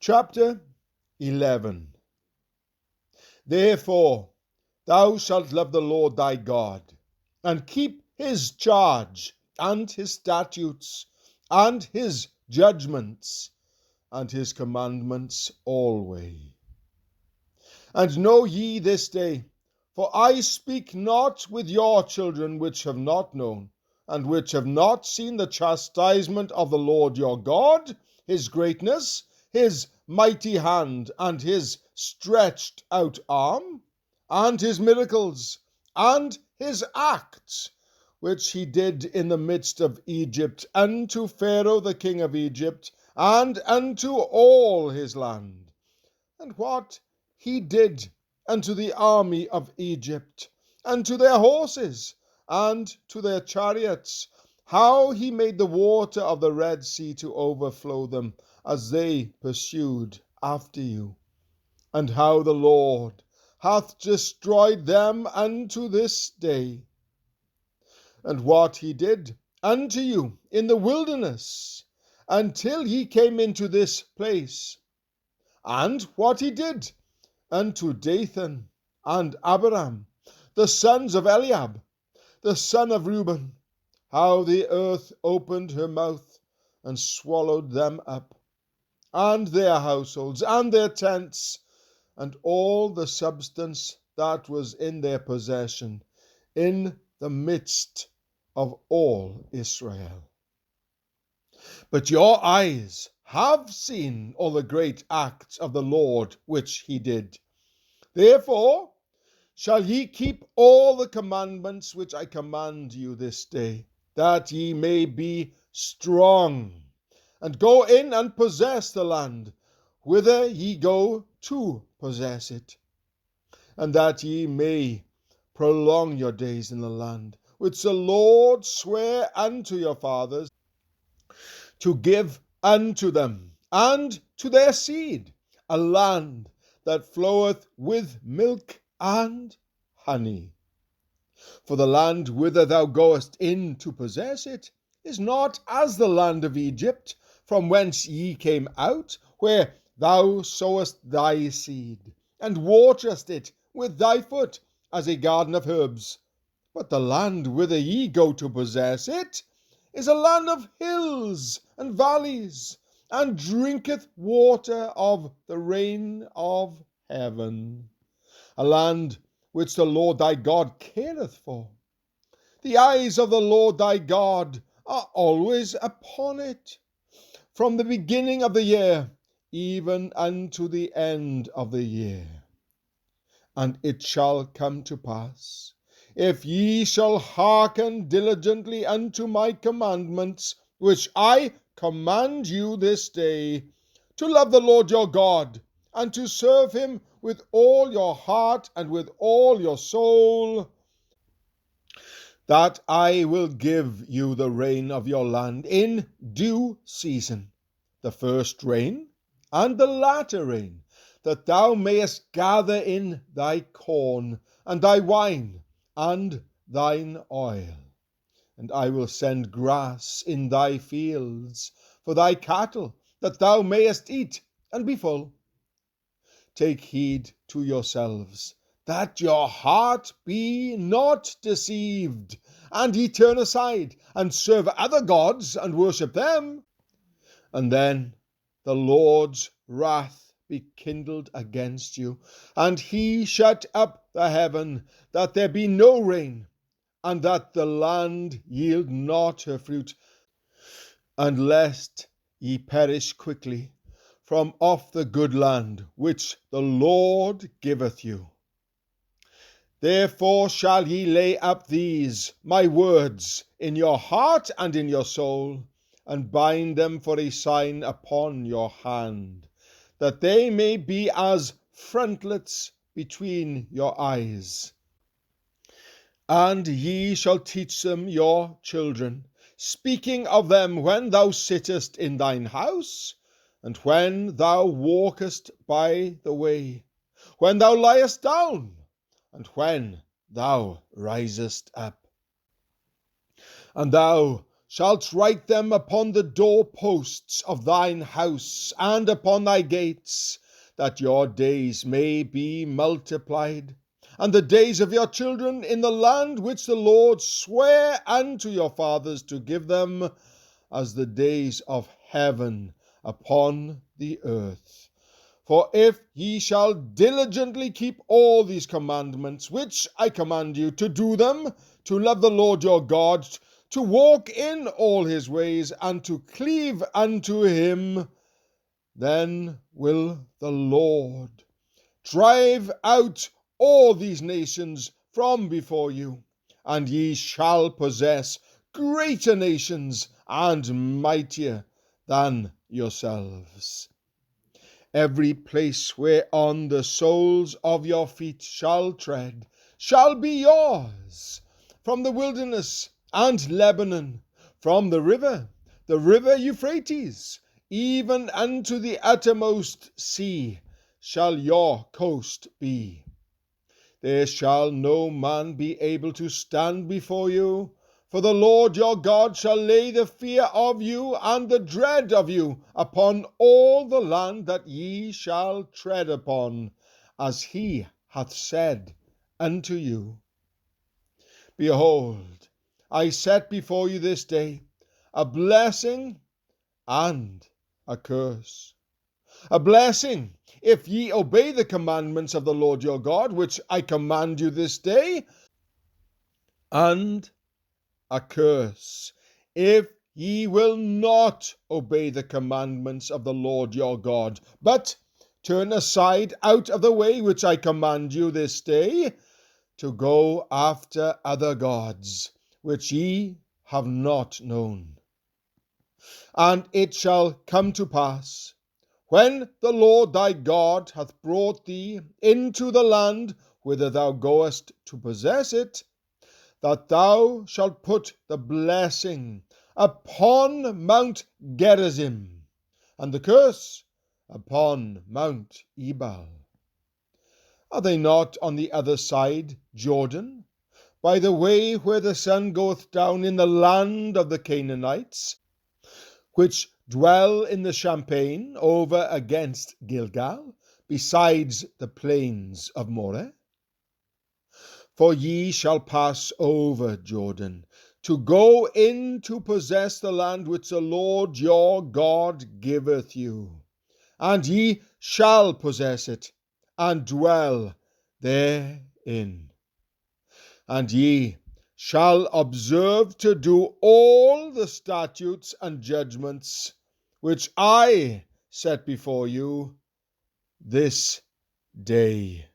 Chapter 11. Therefore thou shalt love the Lord thy God, and keep his charge, and his statutes, and his judgments, and his commandments always. And know ye this day, for I speak not with your children which have not known, and which have not seen the chastisement of the Lord your God, his greatness, his mighty hand, and his stretched out arm, and his miracles, and his acts, which he did in the midst of Egypt, unto Pharaoh the king of Egypt, and unto all his land, and what he did unto the army of Egypt, and to their horses, and to their chariots, how he made the water of the Red Sea to overflow them, as they pursued after you, and how the Lord hath destroyed them unto this day, and what he did unto you in the wilderness, until ye came into this place, and what he did unto Dathan and Abiram, the sons of Eliab, the son of Reuben, how the earth opened her mouth and swallowed them up, and their households, and their tents, and all the substance that was in their possession, in the midst of all Israel. But your eyes have seen all the great acts of the Lord which he did. Therefore shall ye keep all the commandments which I command you this day, that ye may be strong, and go in and possess the land, whither ye go to possess it, and that ye may prolong your days in the land, which the Lord sware unto your fathers, to give unto them and to their seed, a land that floweth with milk and honey. For the land whither thou goest in to possess it is not as the land of Egypt, from whence ye came out, where thou sowest thy seed, and waterest it with thy foot, as a garden of herbs. But the land whither ye go to possess it is a land of hills and valleys, and drinketh water of the rain of heaven, a land which the Lord thy God careth for. The eyes of the Lord thy God are always upon it, from the beginning of the year even unto the end of the year. And it shall come to pass, if ye shall hearken diligently unto my commandments, which I command you this day, to love the Lord your God, and to serve him with all your heart and with all your soul, that I will give you the rain of your land in due season, the first rain and the latter rain, that thou mayest gather in thy corn, and thy wine, and thine oil. And I will send grass in thy fields for thy cattle, that thou mayest eat and be full. Take heed to yourselves, that your heart be not deceived, and ye turn aside, and serve other gods, and worship them. And then the Lord's wrath be kindled against you, and he shut up the heaven, that there be no rain, and that the land yield not her fruit, and lest ye perish quickly from off the good land which the Lord giveth you. Therefore shall ye lay up these my words in your heart and in your soul, and bind them for a sign upon your hand, that they may be as frontlets between your eyes. And ye shall teach them your children, speaking of them when thou sittest in thine house, and when thou walkest by the way, when thou liest down, and when thou risest up. And thou shalt write them upon the doorposts of thine house and upon thy gates, that your days may be multiplied, and the days of your children in the land which the Lord sware unto your fathers to give them, as the days of heaven upon the earth. For if ye shall diligently keep all these commandments which I command you, to do them, to love the Lord your God, to walk in all his ways, and to cleave unto him, then will the Lord drive out all these nations from before you, and ye shall possess greater nations and mightier than yourselves. Every place whereon the soles of your feet shall tread shall be yours, from the wilderness and Lebanon, from the river Euphrates, even unto the uttermost sea shall your coast be. There shall no man be able to stand before you, for the Lord your God shall lay the fear of you and the dread of you upon all the land that ye shall tread upon, as he hath said unto you. Behold, I set before you this day a blessing and a curse. A blessing, if ye obey the commandments of the Lord your God, which I command you this day, and a curse, if ye will not obey the commandments of the Lord your God, but turn aside out of the way which I command you this day, to go after other gods, which ye have not known. And it shall come to pass, when the Lord thy God hath brought thee into the land whither thou goest to possess it, that thou shalt put the blessing upon Mount Gerizim, and the curse upon Mount Ebal. Are they not on the other side Jordan, by the way where the sun goeth down, in the land of the Canaanites, which dwell in the champaign over against Gilgal, besides the plains of Moreh? For ye shall pass over Jordan, to go in to possess the land which the Lord your God giveth you, and ye shall possess it, and dwell therein. And ye shall observe to do all the statutes and judgments which I set before you this day.